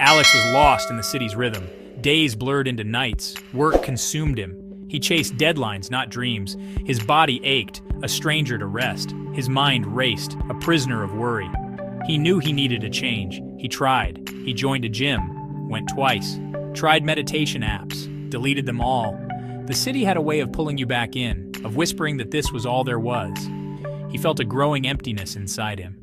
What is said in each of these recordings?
Alex was lost in the city's rhythm. Days blurred into nights. Work consumed him. He chased deadlines, not dreams. His body ached, a stranger to rest. His mind raced, a prisoner of worry. He knew he needed a change. He tried. He joined a gym, went twice, tried meditation apps, deleted them all. The city had a way of pulling you back in, of whispering that this was all there was. He felt a growing emptiness inside him.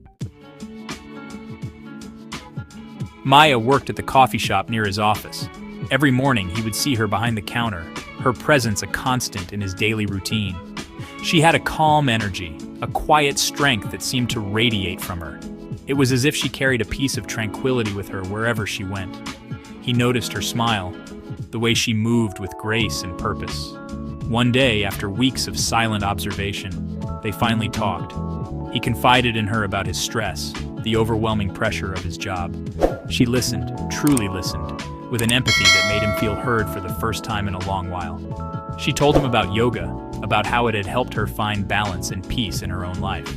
Maya worked at the coffee shop near his office. Every morning he would see her behind the counter, her presence a constant in his daily routine. She had a calm energy, a quiet strength that seemed to radiate from her. It was as if she carried a piece of tranquility with her wherever she went. He noticed her smile, the way she moved with grace and purpose. One day, after weeks of silent observation, they finally talked. He confided in her about his stress, the overwhelming pressure of his job. She listened, truly listened, with an empathy that made him feel heard for the first time in a long while. She told him about yoga, about how it had helped her find balance and peace in her own life.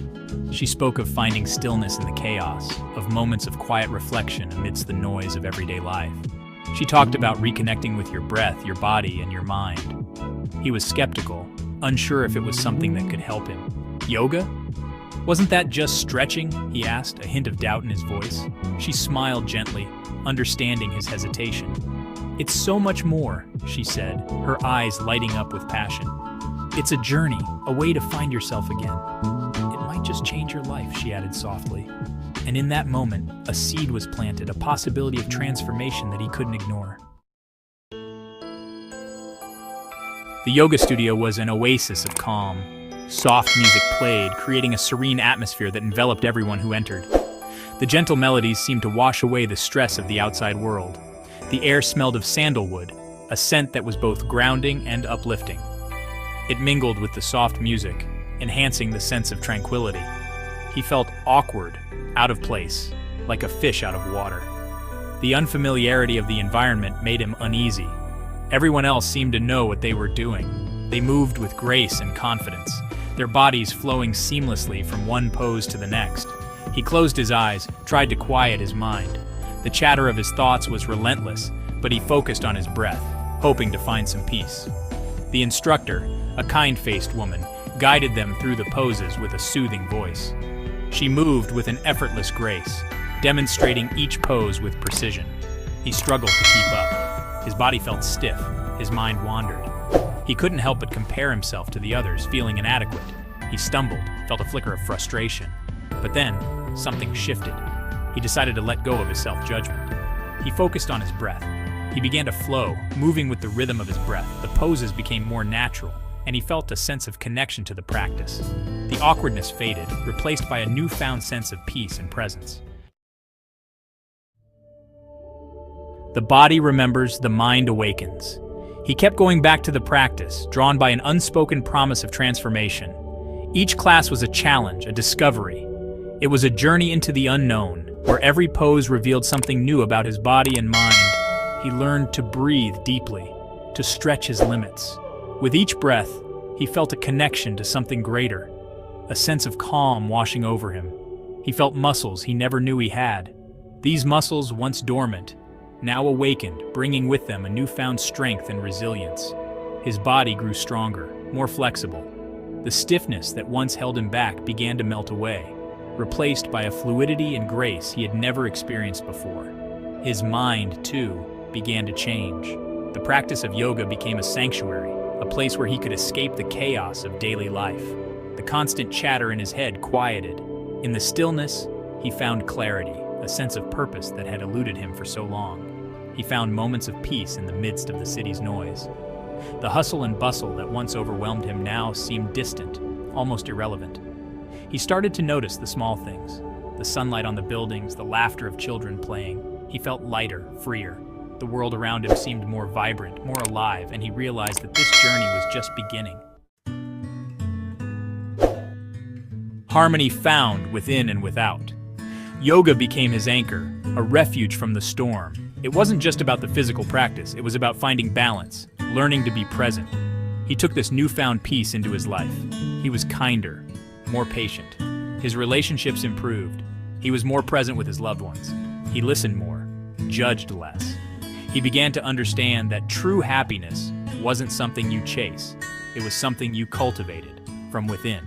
She spoke of finding stillness in the chaos, of moments of quiet reflection amidst the noise of everyday life. She talked about reconnecting with your breath, your body, and your mind. He was skeptical, unsure if it was something that could help him. Yoga? Wasn't that just stretching? He asked, a hint of doubt in his voice. She smiled gently, understanding his hesitation. It's so much more, she said, her eyes lighting up with passion. It's a journey, a way to find yourself again. It might just change your life, she added softly. And in that moment, a seed was planted, a possibility of transformation that he couldn't ignore. The yoga studio was an oasis of calm. Soft music played, creating a serene atmosphere that enveloped everyone who entered. The gentle melodies seemed to wash away the stress of the outside world. The air smelled of sandalwood, a scent that was both grounding and uplifting. It mingled with the soft music, enhancing the sense of tranquility. He felt awkward, out of place, like a fish out of water. The unfamiliarity of the environment made him uneasy. Everyone else seemed to know what they were doing. They moved with grace and confidence, their bodies flowing seamlessly from one pose to the next. He closed his eyes, tried to quiet his mind. The chatter of his thoughts was relentless, but he focused on his breath, hoping to find some peace. The instructor, a kind-faced woman, guided them through the poses with a soothing voice. She moved with an effortless grace, demonstrating each pose with precision. He struggled to keep up. His body felt stiff, his mind wandered. He couldn't help but compare himself to the others, feeling inadequate. He stumbled, felt a flicker of frustration. But then, something shifted. He decided to let go of his self-judgment. He focused on his breath. He began to flow, moving with the rhythm of his breath. The poses became more natural, and he felt a sense of connection to the practice. The awkwardness faded, replaced by a newfound sense of peace and presence. The body remembers, the mind awakens. He kept going back to the practice, drawn by an unspoken promise of transformation. Each class was a challenge, a discovery. It was a journey into the unknown, where every pose revealed something new about his body and mind. He learned to breathe deeply, to stretch his limits. With each breath, he felt a connection to something greater, a sense of calm washing over him. He felt muscles he never knew he had. These muscles, once dormant, now awakened, bringing with them a newfound strength and resilience. His body grew stronger, more flexible. The stiffness that once held him back began to melt away, replaced by a fluidity and grace he had never experienced before. His mind, too, began to change. The practice of yoga became a sanctuary, a place where he could escape the chaos of daily life. The constant chatter in his head quieted. In the stillness, he found clarity, a sense of purpose that had eluded him for so long. He found moments of peace in the midst of the city's noise. The hustle and bustle that once overwhelmed him now seemed distant, almost irrelevant. He started to notice the small things, the sunlight on the buildings, the laughter of children playing. He felt lighter, freer. The world around him seemed more vibrant, more alive, and he realized that this journey was just beginning. Harmony found within and without. Yoga became his anchor, a refuge from the storm. It wasn't just about the physical practice, it was about finding balance, learning to be present. He took this newfound peace into his life. He was kinder, more patient. His relationships improved. He was more present with his loved ones. He listened more, judged less. He began to understand that true happiness wasn't something you chase, it was something you cultivated from within.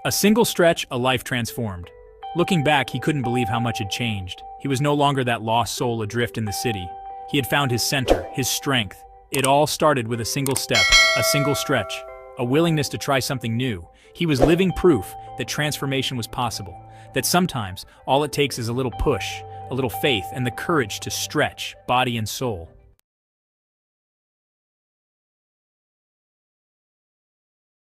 A single stretch, a life transformed. Looking back, he couldn't believe how much had changed. He was no longer that lost soul adrift in the city. He had found his center, his strength. It all started with a single step, a single stretch, a willingness to try something new. He was living proof that transformation was possible, that sometimes all it takes is a little push, a little faith, and the courage to stretch, body and soul.